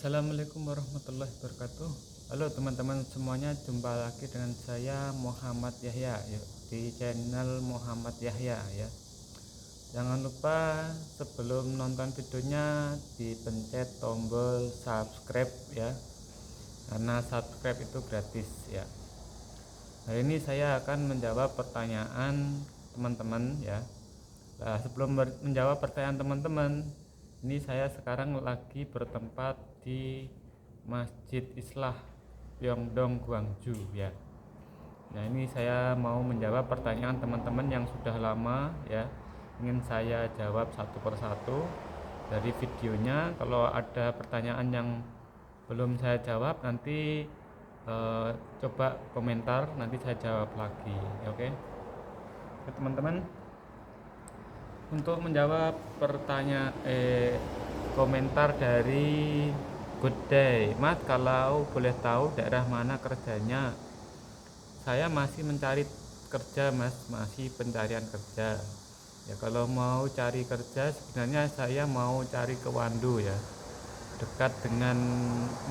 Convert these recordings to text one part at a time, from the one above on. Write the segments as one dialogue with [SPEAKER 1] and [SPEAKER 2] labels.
[SPEAKER 1] Assalamualaikum warahmatullahi wabarakatuh. Halo teman-teman semuanya, jumpa lagi dengan saya Muhammad Yahya di channel Muhammad Yahya ya. Jangan lupa sebelum nonton videonya dipencet tombol subscribe ya, karena subscribe itu gratis ya. Hari ini saya akan menjawab pertanyaan teman-teman ya. Nah, sebelum menjawab pertanyaan teman-teman, ini saya sekarang lagi bertempat di Masjid Islah Pyeongdong, Gwangju ya. Nah, ini saya mau menjawab pertanyaan teman-teman yang sudah lama ya. Ingin saya jawab satu persatu dari videonya. Kalau ada pertanyaan yang belum saya jawab, nanti coba komentar, nanti saya jawab lagi. Oke. Oke, teman-teman. Untuk menjawab komentar dari Good Day, Mas, kalau boleh tahu daerah mana kerjanya? Saya masih mencari kerja, Mas, masih pencarian kerja. Ya, kalau mau cari kerja sebenarnya saya mau cari ke Wando ya, dekat dengan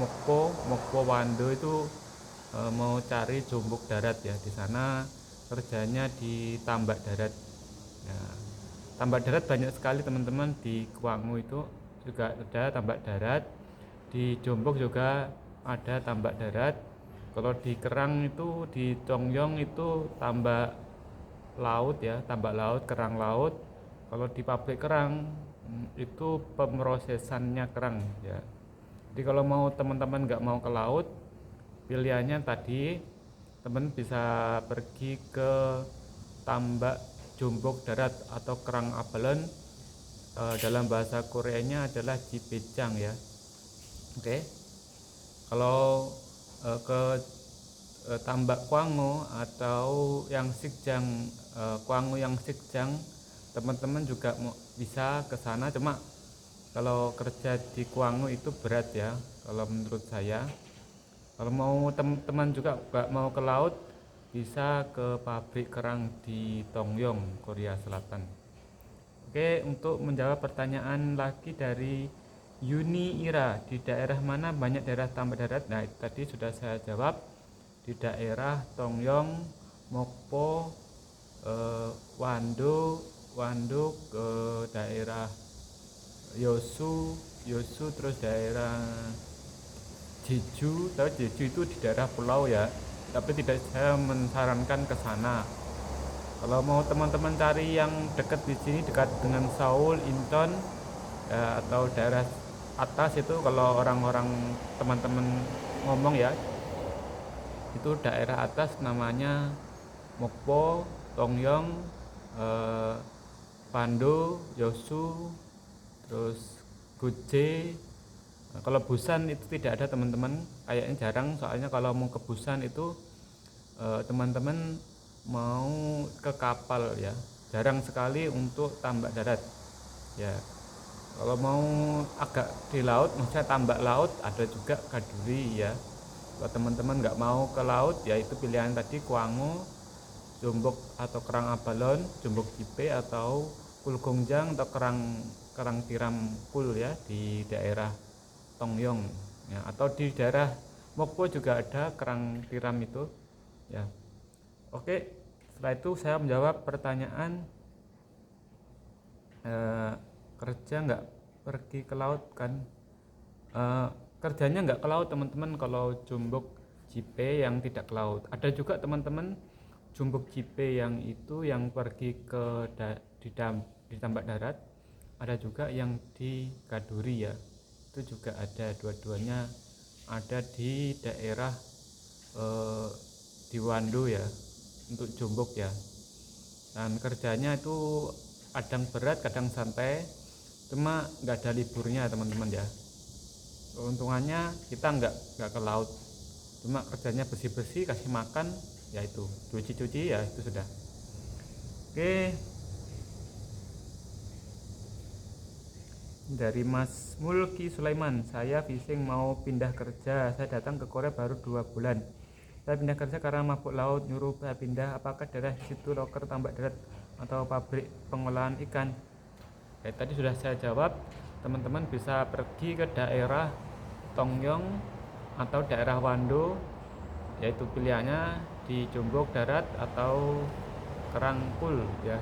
[SPEAKER 1] Mokpo Wando itu. Mau cari Jombok Darat ya, di sana kerjanya di tambak darat. Ya, tambak darat banyak sekali teman-teman, di Kwangu itu juga ada tambak darat, di Jombok juga ada tambak darat. Kalau di Kerang itu, di Congyong itu tambak laut ya, tambak laut, kerang laut. Kalau di pabrik kerang itu pemrosesannya kerang ya. Jadi kalau mau teman-teman nggak mau ke laut, pilihannya tadi teman bisa pergi ke tambak Jombok Darat atau Kerang Abalon. Dalam bahasa Koreanya adalah Jipejang ya. Oke. Kalau ke tambak Kwango atau yang Sikjang, Kwango yang Sikjang, teman-teman juga bisa ke sana. Cuma kalau kerja di Kwango itu berat ya, kalau menurut saya. Kalau mau teman-teman juga nggak mau ke laut, bisa ke pabrik kerang di Tongyong, Korea Selatan. Oke, untuk menjawab pertanyaan lagi dari Yuni Ira, di daerah mana banyak daerah tambak darat? Nah, itu tadi sudah saya jawab, di daerah Tongyong, Mokpo, Wando, ke daerah Yosu, terus daerah Jeju. Tahu Jeju itu di daerah pulau ya, tapi tidak saya mensarankan ke sana. Kalau mau teman-teman cari yang dekat di sini, dekat dengan Seoul, Incheon ya, atau daerah atas itu, kalau orang-orang teman-teman ngomong ya, itu daerah atas namanya Mokpo, Tongyong, eh, Pando, Yosu, terus Guje. Nah, kalau Busan itu tidak ada teman-teman, kayaknya jarang. Soalnya kalau mau ke Busan itu teman-teman mau ke kapal ya, jarang sekali untuk tambak darat ya. Kalau mau agak di laut, maksudnya tambak laut, ada juga Kaduri ya. Kalau teman-teman nggak mau ke laut, ya itu pilihan tadi, Kwango, Jombok atau Kerang Abalon, Jombok Jipe atau Kulgongjang atau Kerang Kerang Tiram Kul ya, di daerah Tongyong ya, atau di daerah Mokpo juga ada kerang tiram itu ya. Oke, setelah itu saya menjawab pertanyaan kerja nggak pergi ke laut kan. Kerjanya nggak ke laut teman-teman kalau Jombok Jipe yang tidak ke laut. Ada juga teman-teman Jombok Jipe yang itu yang pergi ke di tambak darat. Ada juga yang di Kaduri ya, itu juga ada. Dua-duanya ada di daerah di Wando ya, untuk Jombok ya. Dan kerjanya itu kadang berat kadang santai, cuma nggak ada liburnya teman-teman ya. Keuntungannya kita nggak ke laut, cuma kerjanya bersih-bersih, kasih makan ya, itu cuci-cuci ya, itu sudah. Oke, dari Mas Mulki Sulaiman, saya fishing mau pindah kerja. Saya datang ke Korea baru 2 bulan. Saya pindah kerja karena mabuk laut, nyuruh saya pindah. Apakah daerah situ loker tambak darat atau pabrik pengolahan ikan? Tadi sudah saya jawab. Teman-teman bisa pergi ke daerah Tongyong atau daerah Wando, yaitu pilihannya di Jombok Darat atau Kerangkul ya,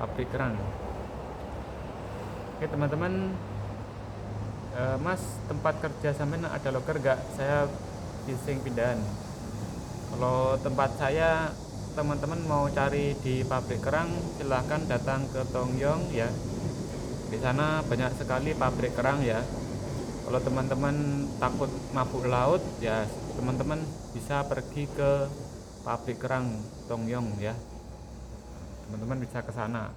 [SPEAKER 1] pabrik kerang. Oke teman-teman, Mas, tempat kerja sampean ada loker gak? Saya fishing pindahan. Kalau tempat saya, teman-teman mau cari di pabrik kerang, silahkan datang ke Tongyong ya. Di sana banyak sekali pabrik kerang ya. Kalau teman-teman takut mabuk laut ya, teman-teman bisa pergi ke pabrik kerang Tongyong ya. Teman-teman bisa ke sana.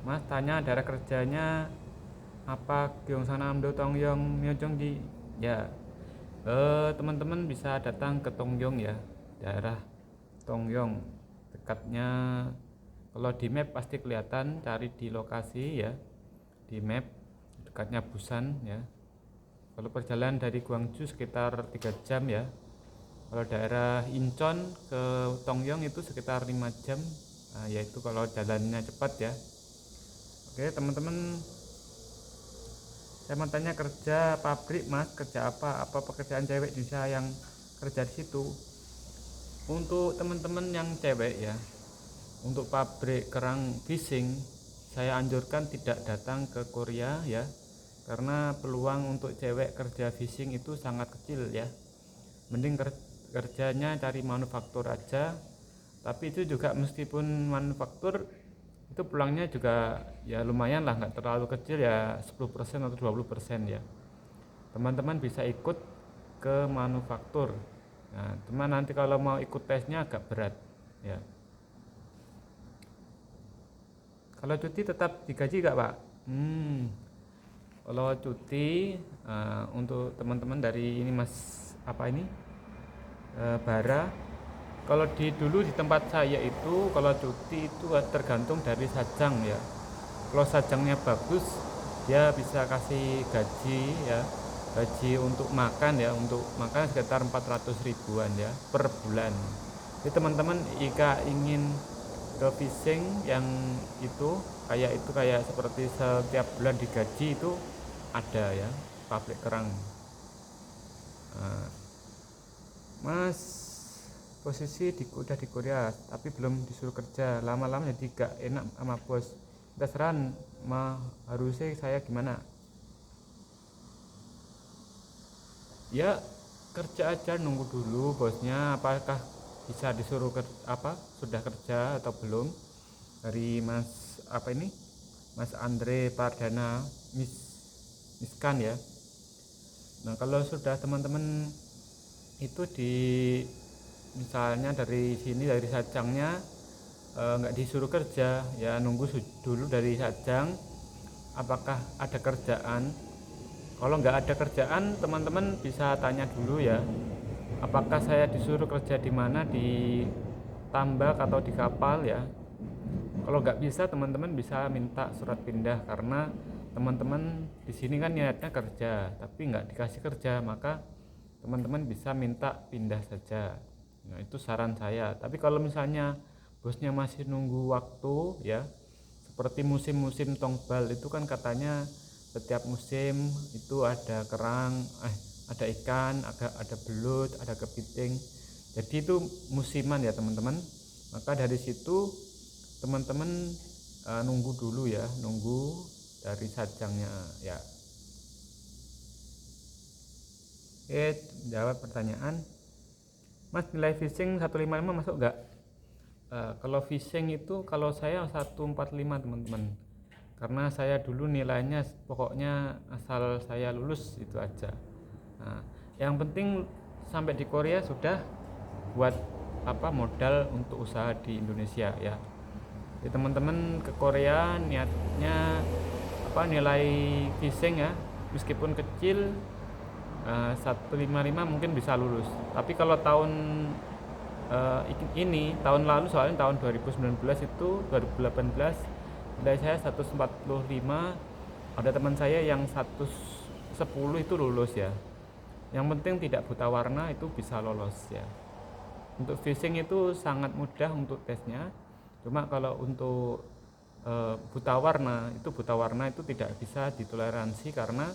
[SPEAKER 1] Mas tanya daerah kerjanya apa, Gyeongsang Namdo Tongyong Myeongdong di ya. Teman-teman bisa datang ke Tongyong ya, daerah Tongyong dekatnya. Kalau di map pasti kelihatan, cari di lokasi ya, di map dekatnya Busan ya. Kalau perjalanan dari Gwangju sekitar 3 jam ya. Kalau daerah Incheon ke Tongyong itu sekitar 5 jam, yaitu kalau jalannya cepat ya. Oke teman-teman, saya mau tanya kerja pabrik Mas, kerja apa pekerjaan cewek Indonesia yang kerja di situ? Untuk teman-teman yang cewek ya, untuk pabrik kerang fishing, saya anjurkan tidak datang ke Korea ya, karena peluang untuk cewek kerja fishing itu sangat kecil ya. Mending kerjanya cari manufaktur aja. Tapi itu juga meskipun manufaktur, itu pulangnya juga ya lumayan lah, nggak terlalu kecil ya, 10% atau 20% ya. Teman-teman bisa ikut ke manufaktur. Nah, teman nanti kalau mau ikut tesnya agak berat ya. Kalau cuti tetap digaji gak Pak? Kalau cuti untuk teman-teman dari ini Mas apa ini Bara, kalau dulu di tempat saya itu kalau cuti itu tergantung dari sajang ya. Kalau sajangnya bagus, dia bisa kasih gaji ya, gaji untuk makan ya, untuk makan sekitar 400 ribuan ya per bulan. Jadi teman-teman jika ingin ke fishing yang itu kayak seperti setiap bulan digaji, itu ada ya, pabrik kerang. Mas, posisi udah di Korea tapi belum disuruh kerja, lama-lama jadi gak enak sama bos. Terserah harusnya saya gimana ya, kerja aja, nunggu dulu bosnya apakah bisa disuruh sudah kerja atau belum, dari Mas Andre Pardana Miskan ya. Nah kalau sudah teman-teman itu misalnya dari sini, dari sajangnya nggak disuruh kerja ya, nunggu dulu dari sajang apakah ada kerjaan. Kalau nggak ada kerjaan, teman-teman bisa tanya dulu ya, apakah saya disuruh kerja di mana, di tambak atau di kapal ya. Kalau nggak bisa, teman-teman bisa minta surat pindah, karena teman-teman di sini kan niatnya kerja tapi nggak dikasih kerja, maka teman-teman bisa minta pindah saja. Nah itu saran saya. Tapi kalau misalnya bosnya masih nunggu waktu ya, seperti musim-musim tongbal itu kan katanya setiap musim itu ada kerang, ada ikan, ada belut, ada kepiting. Jadi itu musiman ya teman-teman. Maka dari situ teman-teman nunggu dulu ya, nunggu dari sajangnya ya. Oke, jawab pertanyaan Mas, nilai fishing 155 masuk nggak? Kalau fishing itu kalau saya 145 teman-teman, karena saya dulu nilainya pokoknya asal saya lulus itu aja. Nah, yang penting sampai di Korea sudah buat modal untuk usaha di Indonesia ya. Jadi teman-teman ke Korea niatnya nilai fishing ya, meskipun kecil 155 mungkin bisa lulus. Tapi kalau tahun tahun lalu, soalnya tahun 2019 itu 2018 nilai saya 145, ada teman saya yang 110 itu lulus ya. Yang penting tidak buta warna itu bisa lolos ya. Untuk fishing itu sangat mudah untuk tesnya. Cuma kalau untuk buta warna itu tidak bisa ditoleransi, karena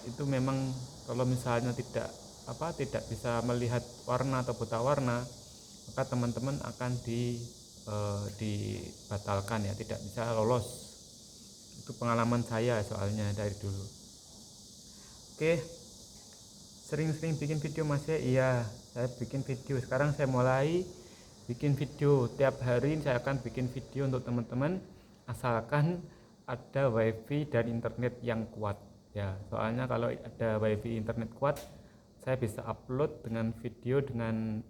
[SPEAKER 1] itu memang kalau misalnya tidak bisa melihat warna atau buta warna, maka teman-teman akan dibatalkan ya, tidak bisa lolos. Itu pengalaman saya soalnya dari dulu. Oke, sering-sering bikin video Mas ya. Iya, saya bikin video. Sekarang saya mulai bikin video. Tiap hari saya akan bikin video untuk teman-teman, asalkan ada wifi dan internet yang kuat ya. Soalnya kalau ada wifi internet kuat, saya bisa upload dengan video dengan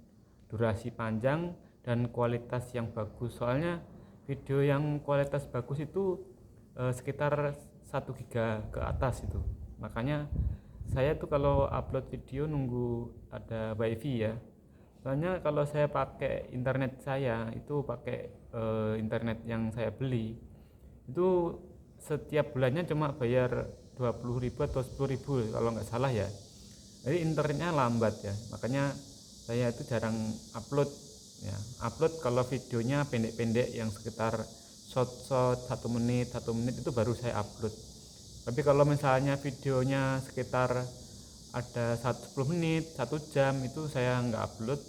[SPEAKER 1] durasi panjang dan kualitas yang bagus. Soalnya video yang kualitas bagus itu sekitar 1 giga ke atas itu. Makanya saya tuh kalau upload video nunggu ada wifi ya. Soalnya kalau saya pakai internet, saya itu pakai internet yang saya beli, itu setiap bulannya cuma bayar 20.000 atau 10.000 kalau nggak salah ya. Jadi internetnya lambat ya, makanya saya itu jarang upload ya. Upload kalau videonya pendek-pendek yang sekitar short 1 menit itu baru saya upload. Tapi kalau misalnya videonya sekitar ada 10 menit 1 jam, itu saya nggak upload.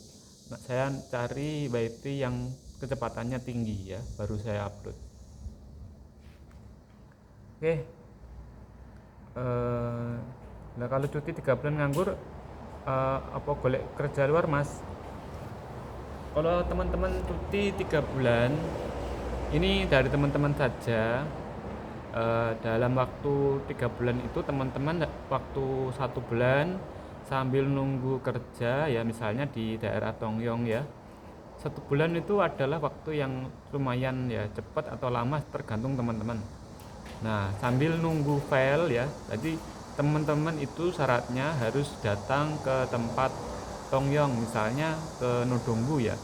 [SPEAKER 1] Saya cari wifi yang kecepatannya tinggi ya, baru saya upload. Oke. Nah kalau cuti 3 bulan nganggur, apa golek kerja luar Mas? Kalau teman-teman cuti 3 bulan, ini dari teman-teman saja. Dalam waktu 3 bulan itu teman-teman waktu 1 bulan sambil nunggu kerja ya, misalnya di daerah Tongyong ya. 1 bulan itu adalah waktu yang lumayan ya, cepat atau lama tergantung teman-teman. Nah, sambil nunggu file ya, jadi teman-teman itu syaratnya harus datang ke tempat Tongyong, misalnya ke Nodonggu ya.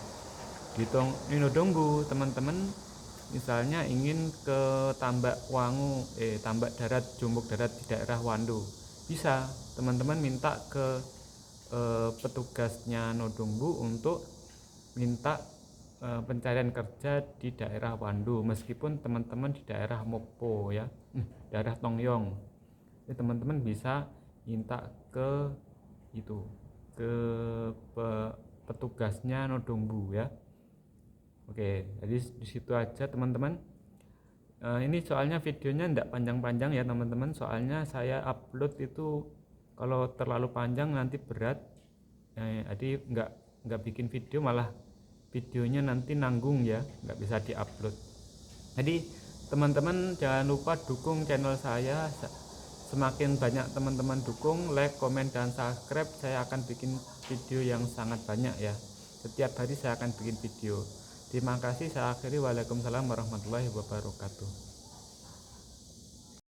[SPEAKER 1] Di Nodonggu teman-teman misalnya ingin ke Tambak Darat, Jombok Darat di daerah Wando, bisa teman-teman minta ke petugasnya Nodonggu untuk minta pencarian kerja di daerah Wando, meskipun teman-teman di daerah Mokpo ya, daerah Tongyong, jadi teman-teman bisa minta ke petugasnya Nodonggu ya. Oke, jadi di situ aja teman-teman. Ini soalnya videonya tidak panjang-panjang ya teman-teman, soalnya saya upload itu kalau terlalu panjang nanti berat. Jadi nggak bikin video, malah videonya nanti nanggung ya, nggak bisa diupload. Jadi teman-teman jangan lupa dukung channel saya. Semakin banyak teman-teman dukung, like, komen, dan subscribe, saya akan bikin video yang sangat banyak ya. Setiap hari saya akan bikin video. Terima kasih, saya akhiri. Waalaikumsalam warahmatullahi wabarakatuh.